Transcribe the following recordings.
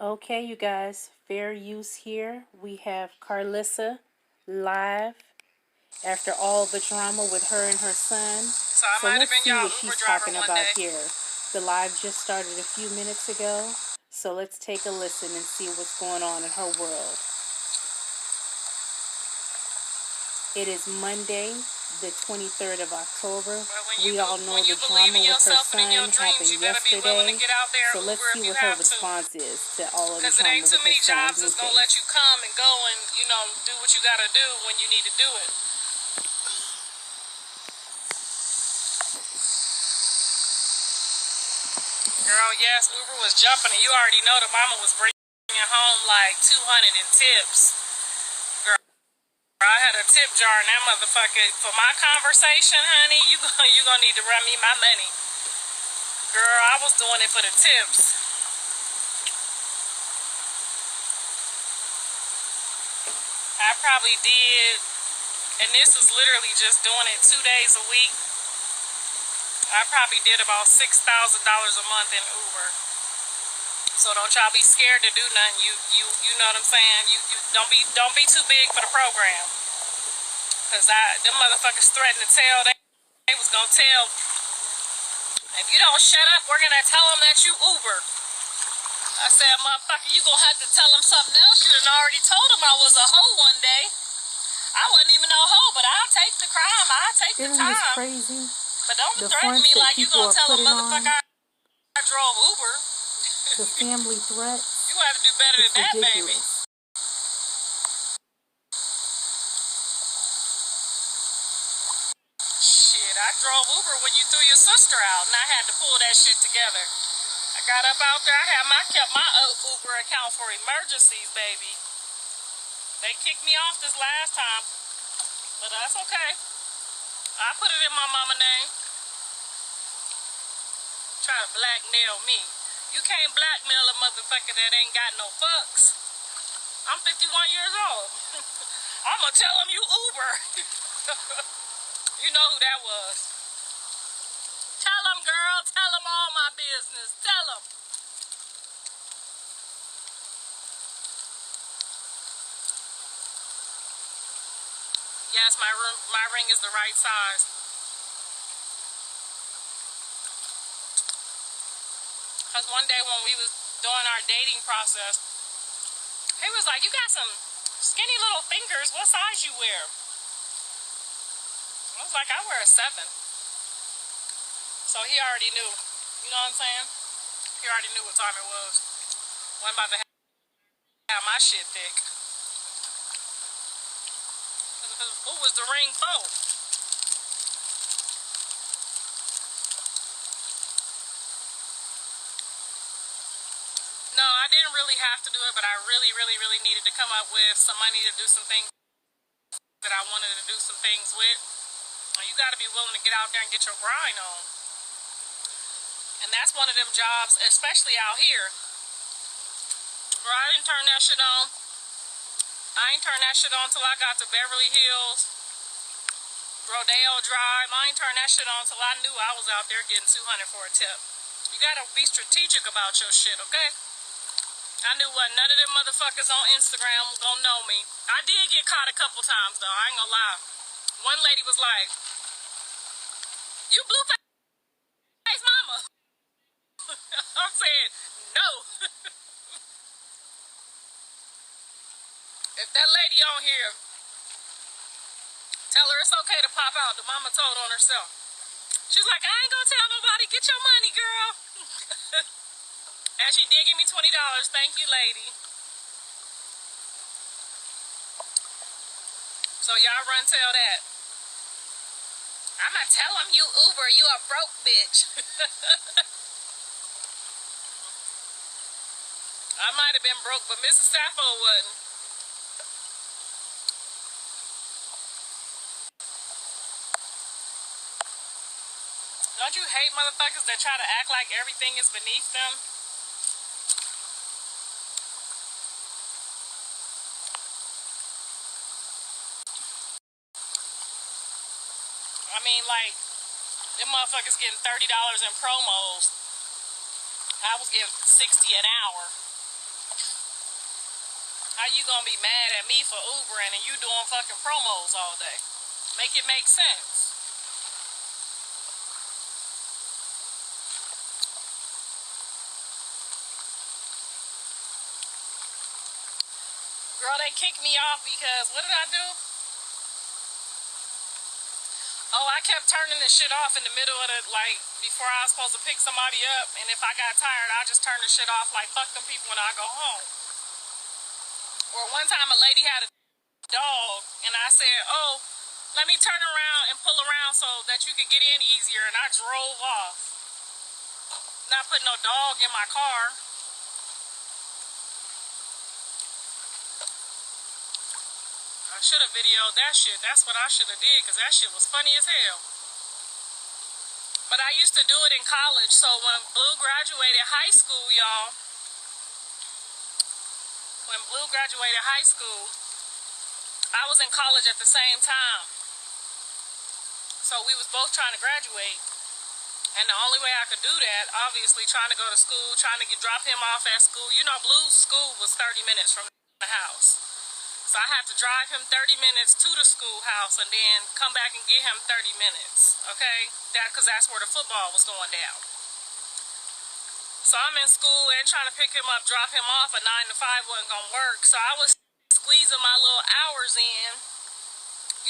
Okay, you guys, fair use here. We have Karlissa live after all the drama with her and her son. So let's see what she's talking about here. The live just started a few minutes ago, so let's take a listen and see what's going on in her world. It is Monday, the 23rd of October. We all know the drama with her son happened yesterday. So let's see what her response is to all of the drama with her son, Blueface. Because it ain't too many jobs that's going to let you come and go and, do what you got to do when you need to do it. Girl, yes, Uber was jumping, and you already know the mama was bringing home like 200 in tips. Girl, I had a tip jar in that motherfucker. For my conversation, honey, you gonna need to run me my money. Girl, I was doing it for the tips. I probably did, and this was literally just doing it 2 days a week. I probably did about $6,000 a month in Uber. So don't y'all be scared to do nothing. You know what I'm saying? You don't be too big for the program. Cause them motherfuckers threatened to tell they was gonna tell, if you don't shut up, we're gonna tell them that you Uber. I said, motherfucker, you gonna have to tell them something else. You done already told them I was a hoe one day. I wasn't even no hoe, but I'll take the crime. I'll take the time. Isn't this crazy? But don't threaten me like you gonna tell a motherfucker I drove Uber. The family threat. You have to do better than that, baby. Shit, I drove Uber when you threw your sister out, and I had to pull that shit together. I got up out there. I kept my Uber account for emergencies, baby. They kicked me off this last time, but that's okay. I put it in my mama name. Try to blackmail me. You can't blackmail a motherfucker that ain't got no fucks. I'm 51 years old. I'm gonna tell him you Uber. You know who that was. Tell him, girl. Tell him all my business. Tell him. Yes, my ring is the right size. Because one day when we was doing our dating process, he was like, you got some skinny little fingers. What size you wear? I was like, I wear a 7. So he already knew. You know what I'm saying? He already knew what time it was. Wasn't about to have my shit thick. Who was the ring for? No, I didn't really have to do it, but I really, really, really needed to come up with some money to do some things that I wanted to do some things with. You got to be willing to get out there and get your grind on. And that's one of them jobs, especially out here. Bro, I didn't turn that shit on. I ain't turned that shit on till I got to Beverly Hills, Rodeo Drive. I ain't turned that shit on till I knew I was out there getting 200 for a tip. You got to be strategic about your shit, okay? I knew what none of them motherfuckers on Instagram was gonna know me. I did get caught a couple times though, I ain't gonna lie. One lady was like, you Blueface mama. I said, no. If that lady on here, tell her it's okay to pop out. The mama told on herself. She's like, I ain't gonna tell nobody, get your money, girl. And she did give me $20. Thank you, lady. So y'all run tell that. I'ma tell him you Uber, you a broke bitch. I might have been broke, but Mrs. Sappho wasn't. Don't you hate motherfuckers that try to act like everything is beneath them? I mean, like, them motherfuckers getting $30 in promos. I was getting $60 an hour. How you gonna be mad at me for Ubering and you doing fucking promos all day? Make it make sense. Girl, they kicked me off because, what did I do? Oh, I kept turning this shit off in the middle of the, like, before I was supposed to pick somebody up, and if I got tired, I just turn the shit off, like, fuck them people when I go home. Or one time a lady had a dog, and I said, oh, let me turn around and pull around so that you could get in easier, and I drove off. Not putting no dog in my car. I should have videoed that shit. That's what I should have did, because that shit was funny as hell. But I used to do it in college, so when Blue graduated high school, y'all, when Blue graduated high school, I was in college at the same time. So we was both trying to graduate. And the only way I could do that, obviously, trying to go to school, trying to drop him off at school. You know, Blue's school was 30 minutes from the house. So I had to drive him 30 minutes to the schoolhouse and then come back and get him 30 minutes, okay? Because that's where the football was going down. So I'm in school and trying to pick him up, drop him off. A 9 to 5 wasn't going to work. So I was squeezing my little hours in.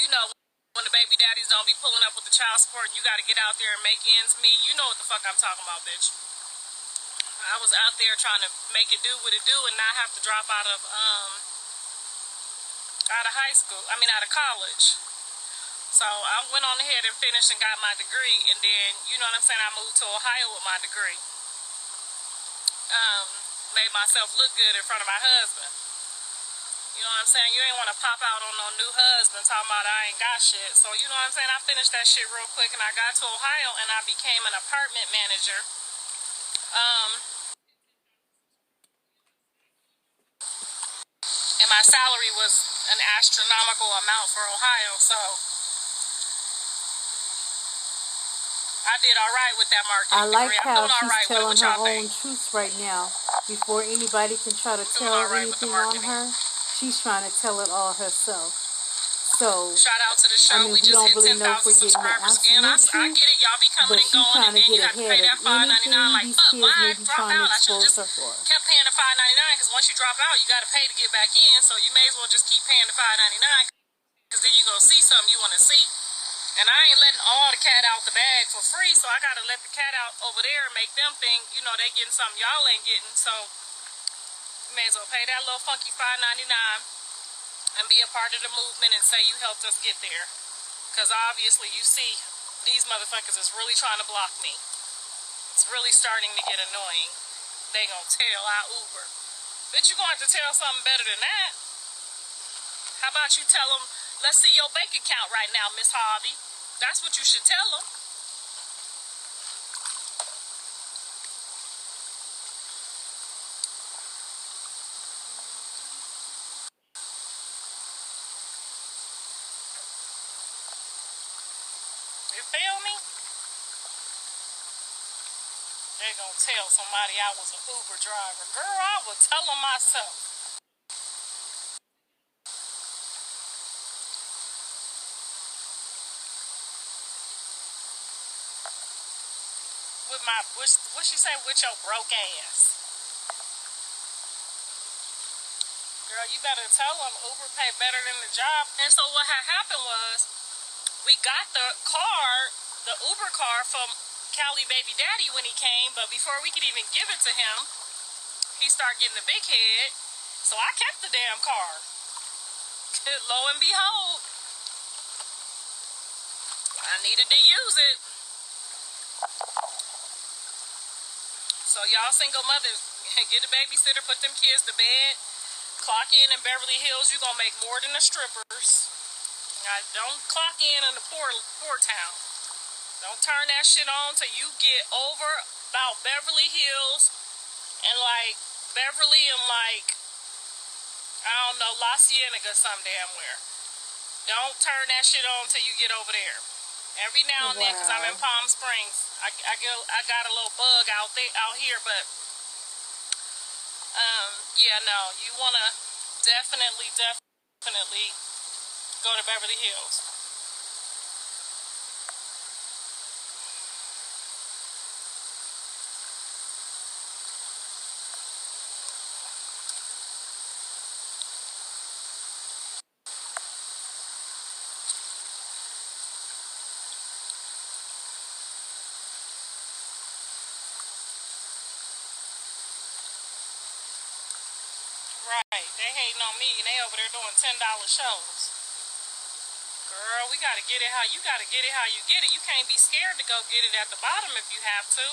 You know, when the baby daddies don't be pulling up with the child support, you got to get out there and make ends meet. You know what the fuck I'm talking about, bitch. I was out there trying to make it do what it do and not have to drop out of high school, out of college. So I went on ahead and finished and got my degree, and then, you know what I'm saying, I moved to Ohio with my degree. Made myself look good in front of my husband. You know what I'm saying? You ain't want to pop out on no new husband talking about I ain't got shit. So, you know what I'm saying? I finished that shit real quick, and I got to Ohio, and I became an apartment manager. And my salary was an astronomical amount for Ohio, so I did all right with that marketing I like degree. how she's right. telling her own truth right now. Before anybody can try to tell anything on her, she's trying to tell it all herself. So, shout out to the show. We just don't hit really 10,000 know if we're getting the subscribers again. I absolute get it. Y'all be coming and going, and then you have to pay that $5.99. Like, fuck, why I drop out? I should just kept paying the $5.99, because once you drop out, you got to pay to get back in. So you may as well just keep paying the $5.99, because then you're going to see something you want to see. And I ain't letting all the cat out the bag for free, so I got to let the cat out over there and make them think, you know, they getting something y'all ain't getting. So you may as well pay that little funky $5.99 and be a part of the movement and say you helped us get there. Because obviously you see these motherfuckers is really trying to block me. It's really starting to get annoying. They gonna tell I Uber. Bitch, you gonna have to tell something better than that. How about you tell them, let's see your bank account right now, Miss Harvey. That's what you should tell them. You feel me? They gonna tell somebody I was an Uber driver. Girl, I would tell them myself. With my, what she say, with your broke ass. Girl, you better tell them Uber pay better than the job. And so what had happened was, we got the car, the Uber car from Cali baby daddy when he came, but before we could even give it to him, he started getting the big head. So I kept the damn car. Lo and behold, I needed to use it. So y'all single mothers, get a babysitter, put them kids to bed, clock in Beverly Hills, you gonna make more than the strippers. Now, don't clock in the poor town. Don't turn that shit on till you get over about Beverly Hills and like Beverly and like, I don't know, La Cienega some damn where. Don't turn that shit on till you get over there. Every now and then, because I'm in Palm Springs, I got a little bug out here, but yeah, no, you want to definitely go to Beverly Hills. Right, they hating on me and they over there doing $10 shows. Girl, we gotta get it how you gotta get it how you get it. You can't be scared to go get it at the bottom if you have to.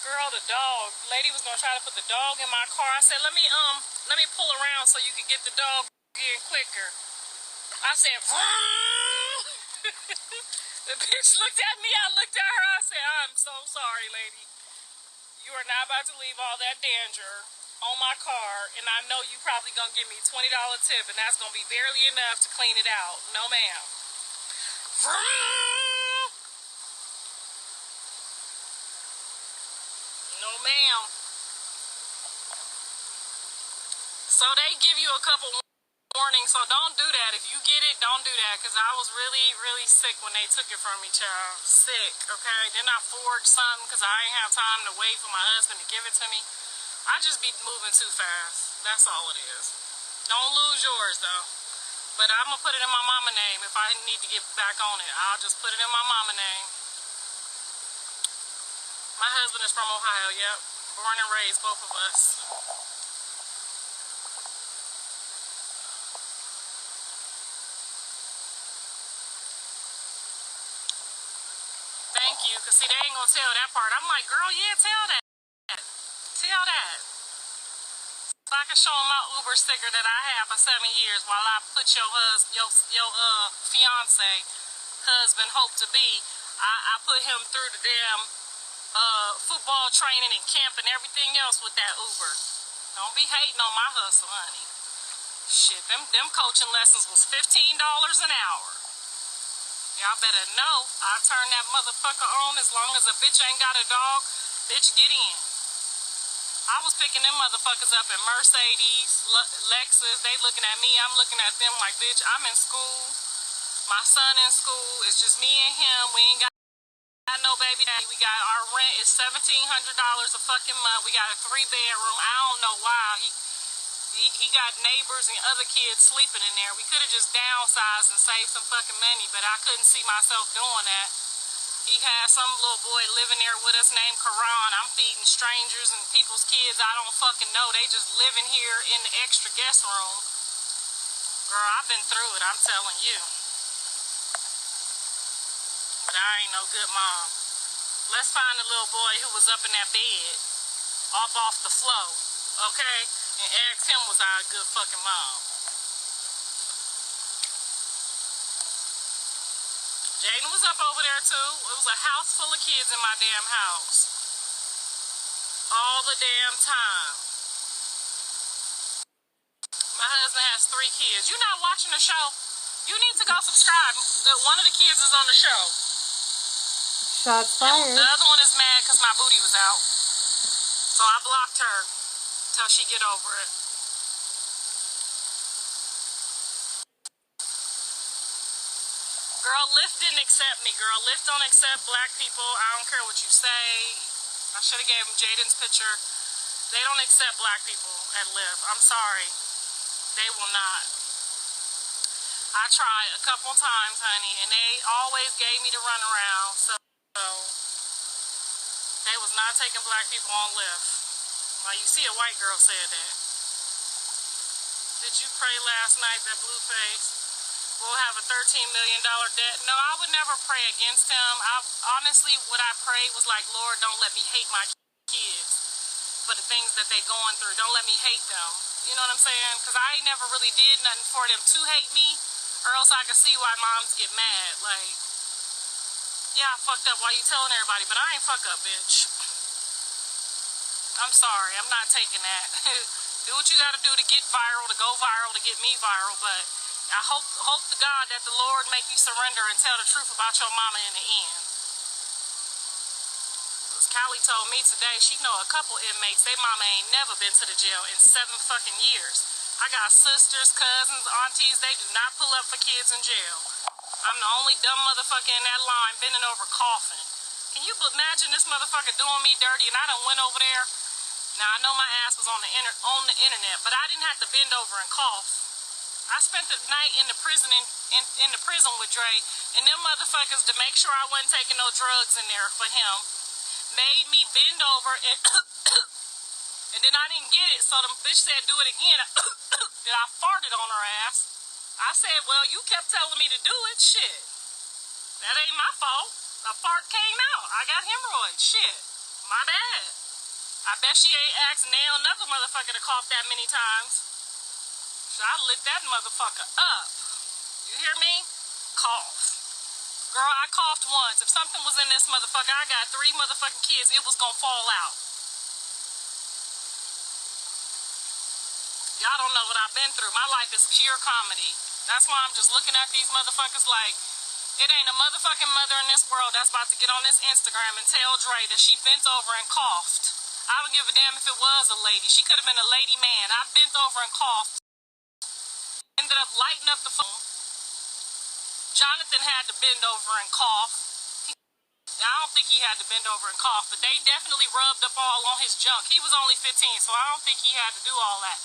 Girl, the dog. Lady was gonna try to put the dog in my car. I said, let me pull around so you can get the dog in quicker. I said, vroom. The bitch looked at me, I looked at her, I said, I'm so sorry, lady. You are not about to leave all that danger on my car, and I know you probably gonna give me $20 tip, and that's gonna be barely enough to clean it out. No, ma'am. Vroom. No, ma'am. So they give you a couple warnings, so don't do that. If you get it, don't do that, because I was really sick when they took it from me, child. Sick, okay? Then I forged something because I ain't have time to wait for my husband to give it to me. I just be moving too fast. That's all it is. Don't lose yours, though. But I'm going to put it in my mama name. If I need to get back on it, I'll just put it in my mama name. My husband is from Ohio, yep. Born and raised, both of us. Thank you, because see, they ain't going to tell that part. I'm like, girl, yeah, tell that. Tell that. So I can show them my Uber sticker that I have for 7 years while I put your fiance, husband, hope to be. I put him through the damn football training and camp and everything else with that Uber. Don't be hating on my hustle, honey. Shit, them coaching lessons was $15 an hour. Y'all better know I turn that motherfucker on as long as a bitch ain't got a dog. Bitch, get in. I was picking them motherfuckers up in Mercedes, Lexus. They looking at me. I'm looking at them like, bitch, I'm in school. My son in school. It's just me and him. We ain't got no baby daddy. We got our rent is $1,700 a fucking month. We got a 3-bedroom. I don't know why. He got neighbors and other kids sleeping in there. We could have just downsized and saved some fucking money, but I couldn't see myself doing that. He had some little boy living there with us named Karan. I'm feeding strangers and people's kids I don't fucking know. They just living here in the extra guest room. Girl, I've been through it, I'm telling you. But I ain't no good mom. Let's find the little boy who was up in that bed, off the floor, okay? And ask him, was I a good fucking mom? Jaden was up over there too. It was a house full of kids in my damn house. All the damn time. My husband has 3 kids. You not watching the show? You need to go subscribe. One of the kids is on the show. Shots fired. The other one is mad because my booty was out. So I blocked her till she get over it. Girl, Lyft didn't accept me, girl. Lyft don't accept black people. I don't care what you say. I should have gave him Jaden's picture. They don't accept black people at Lyft. I'm sorry. They will not. I tried a couple times, honey, and they always gave me the runaround. So they was not taking black people on Lyft. Well, you see a white girl said that. Did you pray last night that Blueface will have a $13 million debt? No, I would never pray against him. Honestly, what I prayed was like, Lord, don't let me hate my kids for the things that they going through. Don't let me hate them. You know what I'm saying? Because I ain't never really did nothing for them to hate me, or else I can see why moms get mad. Like, yeah, I fucked up. Why you telling everybody? But I ain't fuck up, bitch. I'm sorry. I'm not taking that. Do what you gotta do to get viral, to go viral, to get me viral, but I hope to God that the Lord make you surrender and tell the truth about your mama in the end. As Callie told me today, she know a couple inmates, their mama ain't never been to the jail in 7 fucking years. I got sisters, cousins, aunties, they do not pull up for kids in jail. I'm the only dumb motherfucker in that line bending over coughing. Can you imagine this motherfucker doing me dirty and I done went over there? Now, I know my ass was on the internet, but I didn't have to bend over and cough. I spent the night in the prison in the prison with Dre, and them motherfuckers, to make sure I wasn't taking no drugs in there for him, made me bend over and and then I didn't get it, so the bitch said do it again. Then I farted on her ass. I said, well, you kept telling me to do it. Shit. That ain't my fault. The fart came out. I got hemorrhoids. Shit. My bad. I bet she ain't asked nail another motherfucker to cough that many times. So I lit that motherfucker up. You hear me? Cough. Girl, I coughed once. If something was in this motherfucker, I got 3 motherfucking kids, it was gonna fall out. Y'all don't know what I've been through. My life is pure comedy. That's why I'm just looking at these motherfuckers like, it ain't a motherfucking mother in this world that's about to get on this Instagram and tell Dre that she bent over and coughed. I don't give a damn if it was a lady. She could have been a lady man. I bent over and coughed. Ended up lighting up the phone. Jonathan had to bend over and cough. I don't think he had to bend over and cough, but they definitely rubbed up all on his junk. He was only 15, so I don't think he had to do all that.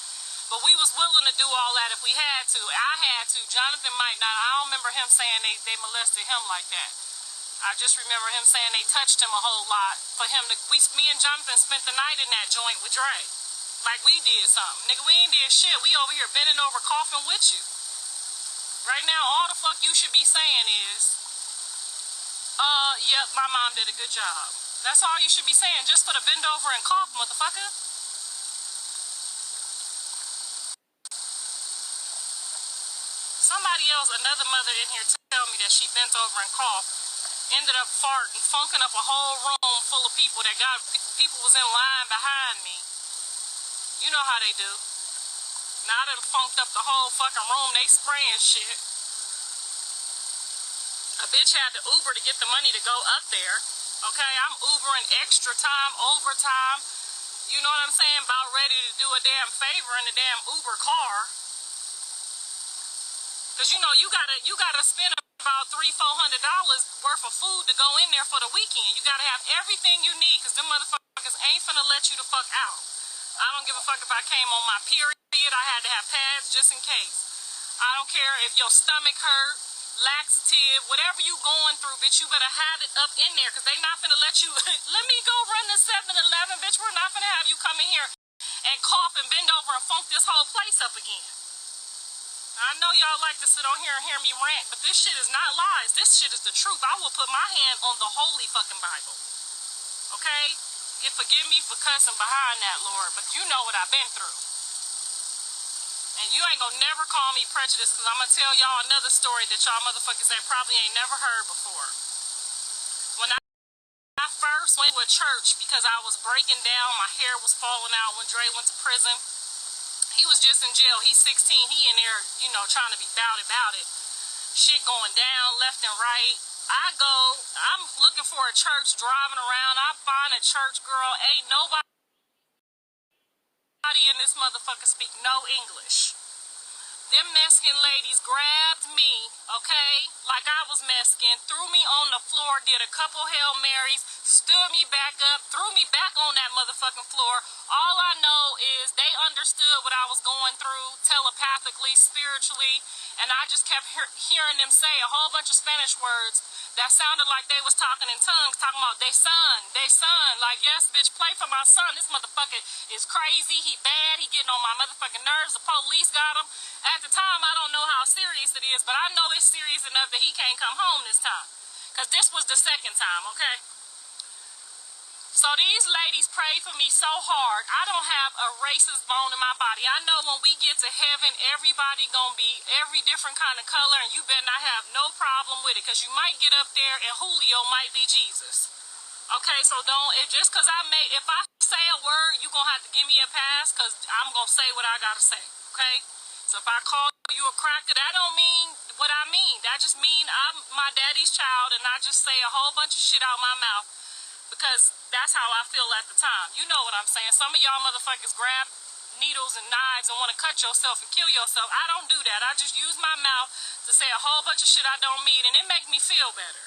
But we was willing to do all that if we had to. I had to. Jonathan might not. I don't remember him saying they molested him like that. I just remember him saying they touched him a whole lot for him to. Me and Jonathan spent the night in that joint with Dre. Like we did something. Nigga, we ain't did shit. We over here bending over coughing with you. Right now, all the fuck you should be saying is, yep, my mom did a good job. That's all you should be saying, just for the bend over and cough, motherfucker. Somebody else, another mother in here, tell me that she bent over and coughed. Ended up farting, funking up a whole room full of people that people was in line behind me. You know how they do. Now I done funked up the whole fucking room. They spraying shit. A bitch had to Uber to get the money to go up there. Okay, I'm Ubering extra time, overtime. You know what I'm saying? About ready to do a damn favor in the damn Uber car. Cause you know you gotta spend about $300-400 worth of food to go in there for the weekend. You gotta have everything you need, cause them motherfuckers ain't finna let you the fuck out. I don't give a fuck if I came on my period. I had to have pads just in case. I don't care if your stomach hurt, laxative, whatever you going through, bitch, you better have it up in there, cause they not finna let you. Let me go run the 7-Eleven, bitch. We're not finna have you come in here and cough and bend over and funk this whole place up again. I know y'all like to sit on here and hear me rant, but this shit is not lies. This shit is the truth. I will put my hand on the holy fucking Bible. Okay? Forgive me for cussing behind that, Lord, but you know what I've been through. And you ain't gonna never call me prejudiced, because I'm gonna tell y'all another story that y'all motherfuckers that probably ain't never heard before. When I first went to a church because I was breaking down, my hair was falling out when Dre went to prison. He was just in jail. He's 16. He in there, you know, trying to be about it. Shit going down left and right. I'm looking for a church, driving around. I find a church, girl. Ain't nobody in this motherfucker speak no English. Them Mexican ladies grabbed me, okay, like I was Mexican, threw me on the floor, did a couple Hail Marys, stood me back up, threw me back on that motherfucking floor. All I know is they understood what I was going through telepathically, spiritually, and I just kept hearing them say a whole bunch of Spanish words that sounded like they was talking in tongues, talking about they son. Like, yes, bitch, play for my son. This motherfucker is crazy. He bad. He getting on my motherfucking nerves. The police got him. At the time, I don't know how serious it is, but I know it's serious enough that he can't come home this time. Because this was the second time, okay? So these ladies prayed for me so hard. I don't have a racist bone in my body. I know when we get to heaven, everybody gonna be every different kind of color, and you better not have no problem with it, because you might get up there and Julio might be Jesus. Okay, so don't, just because if I say a word, you going to have to give me a pass because I'm going to say what I got to say, okay? So if I call you a cracker, that don't mean what I mean. That just mean I'm my daddy's child and I just say a whole bunch of shit out my mouth because that's how I feel at the time. You know what I'm saying? Some of y'all motherfuckers grab needles and knives and want to cut yourself and kill yourself. I don't do that. I just use my mouth to say a whole bunch of shit I don't mean and it make me feel better.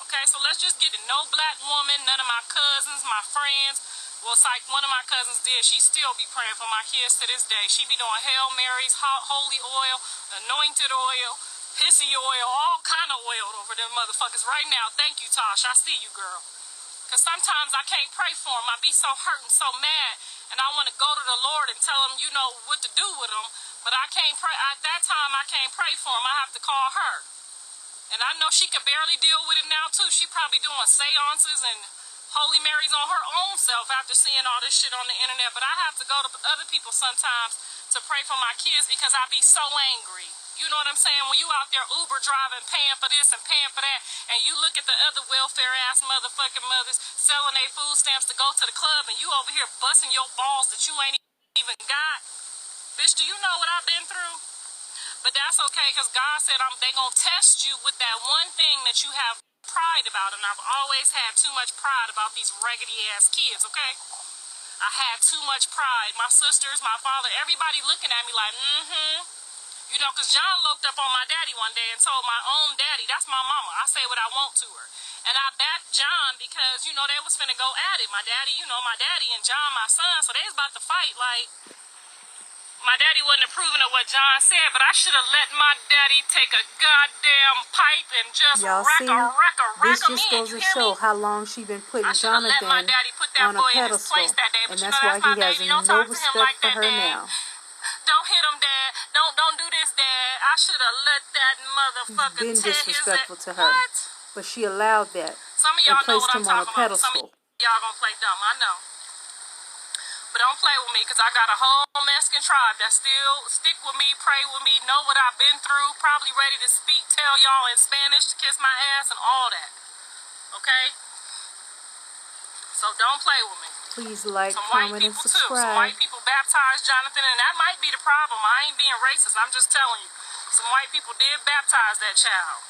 Okay, so let's just get it. No black woman, none of my cousins, my friends. Well, it's like one of my cousins did. She still be praying for my kids to this day. She be doing Hail Marys, holy oil, anointed oil, pissy oil, all kind of oil over them motherfuckers right now. Thank you, Tosh. I see you, girl. Because sometimes I can't pray for them. I be so hurt and so mad. And I want to go to the Lord and tell him, you know, what to do with them. But I can't pray. At that time, I can't pray for them. I have to call her. And I know she can barely deal with it now, too. She probably doing seances and Holy Marys on her own self after seeing all this shit on the internet. But I have to go to other people sometimes to pray for my kids because I be so angry. You know what I'm saying? When you out there Uber driving, paying for this and paying for that, and you look at the other welfare-ass motherfucking mothers selling their food stamps to go to the club, and you over here busting your balls that you ain't even got. Bitch, do you know what I've been through? But that's okay, because God said they going to test you with that one thing that you have pride about. And I've always had too much pride about these raggedy-ass kids, okay? I had too much pride. My sisters, my father, everybody looking at me like, You know, because John looked up on my daddy one day and told my own daddy, that's my mama, I say what I want to her. And I backed John because, you know, they was finna go at it. My daddy, you know, my daddy and John, my son, so they was about to fight like... My daddy wasn't approving of what John said, but I should have let my daddy take a goddamn pipe and just Y'all rack see, this just goes to show how long she been putting Jonathan on a pedestal, and that's why he has no respect for her now. Don't hit him, Dad. Don't do this, Dad. I should have let that motherfucker He's been disrespectful to her, What? but she allowed that Some of and y'all know placed what I'm him on a talking about. Some pedestal. of y'all gonna play dumb, I know. But don't play with me, because I got a whole Mexican tribe that still stick with me, pray with me, know what I've been through, probably ready to speak, tell y'all in Spanish to kiss my ass and all that. Okay? So don't play with me. Please like, some white comment, and people too. Some subscribe. white people baptized Jonathan, and that might be the problem. I ain't being racist. I'm just telling you. Some white people did baptize that child.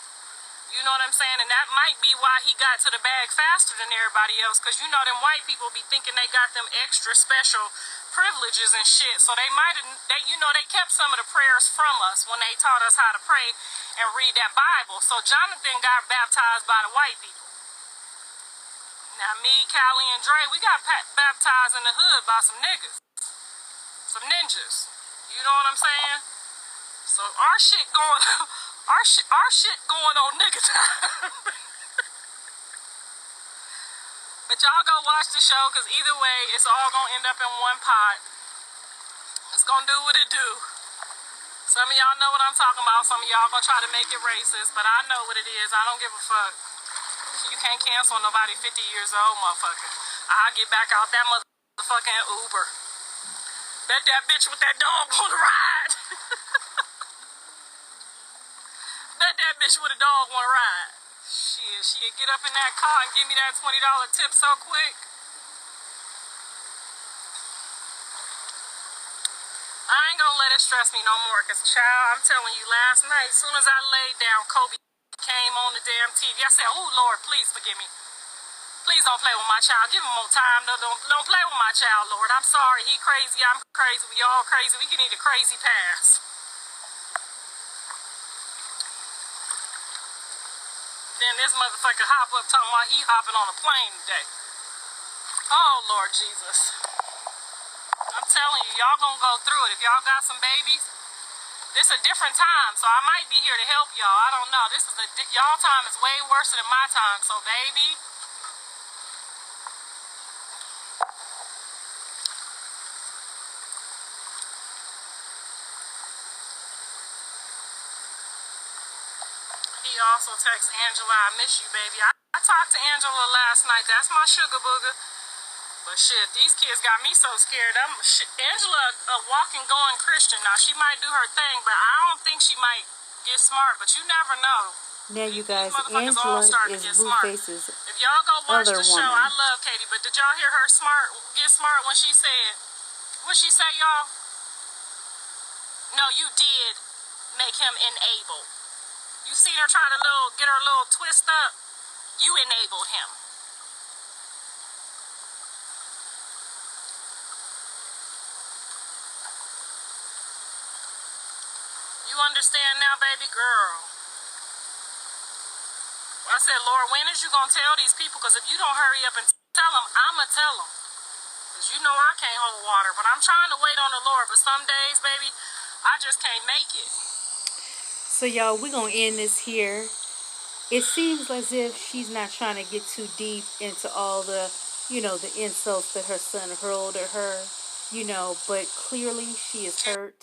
You know what I'm saying? And that might be why he got to the bag faster than everybody else. Because, you know, them white people be thinking they got them extra special privileges and shit. So they might have, you know, they kept some of the prayers from us when they taught us how to pray and read that Bible. So Jonathan got baptized by the white people. Now, me, Callie, and Dre, we got baptized in the hood by some niggas. Some ninjas. You know what I'm saying? So our shit going our shit going on nigga time. But y'all go watch the show, because either way, it's all gonna end up in one pot. It's gonna do what it do. Some of y'all know what I'm talking about. Some of y'all gonna try to make it racist, but I know what it is. I don't give a fuck. You can't cancel nobody 50 years old, motherfucker. I'll get back out that motherfucking Uber. Bet that bitch with that dog wanna ride. Bet that bitch with a dog wanna ride. Shit, she'd get up in that car and give me that $20 tip so quick. I ain't gonna let it stress me no more, because, child, I'm telling you, last night, as soon as I laid down, Kobe came on the damn TV. I said, oh, Lord, please forgive me. Please don't play with my child. Give him more time. Don't play with my child, Lord. I'm sorry. He crazy. I'm crazy. We all crazy. We can need a crazy pass. Then this motherfucker hop up talking about he hopping on a plane today. Oh, Lord Jesus. I'm telling you, y'all gonna go through it. If y'all got some babies, this a different time, so I might be here to help y'all. I don't know. Y'all time is way worse than my time, so baby. He also texts Angela, I miss you, baby. I talked to Angela last night. That's my sugar booger. But shit, these kids got me so scared. Angela, a walking, going Christian. Now, she might do her thing, but I don't think she might get smart. But you never know. Now, you These guys, motherfuckers all Angela starting to is get smart. Blueface's If y'all go watch other the show, I woman. love Katie, but did y'all hear her get smart when she said, what she say, y'all? No, you did make him enable. You seen her trying to get her little twist up? You enabled him. You understand now, baby girl? I said, Lord, when is you going to tell these people? Because if you don't hurry up and tell them, I'm going to tell them. Because you know I can't hold water. But I'm trying to wait on the Lord. But some days, baby, I just can't make it. So, y'all, we're going to end this here. It seems as if she's not trying to get too deep into all the, the insults that her son hurled at her, but clearly she is hurt,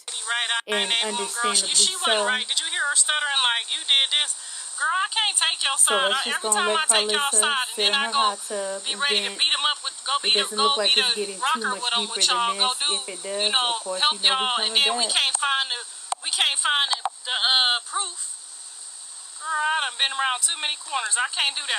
and understandably she so. wasn't right. Did you hear her stuttering like, you did this? Girl, I can't take your So side. let's just Every go and time let I take y'all Karlissa side, and sit then in I her go hot tub be and ready to vent. beat him up with, It doesn't look like it's getting too rocker much with him, deeper with than y'all. Go this. do, If it does, of course, help we y'all, and coming then back. we can't find the proof. Girl, I done been around too many corners. I can't do that.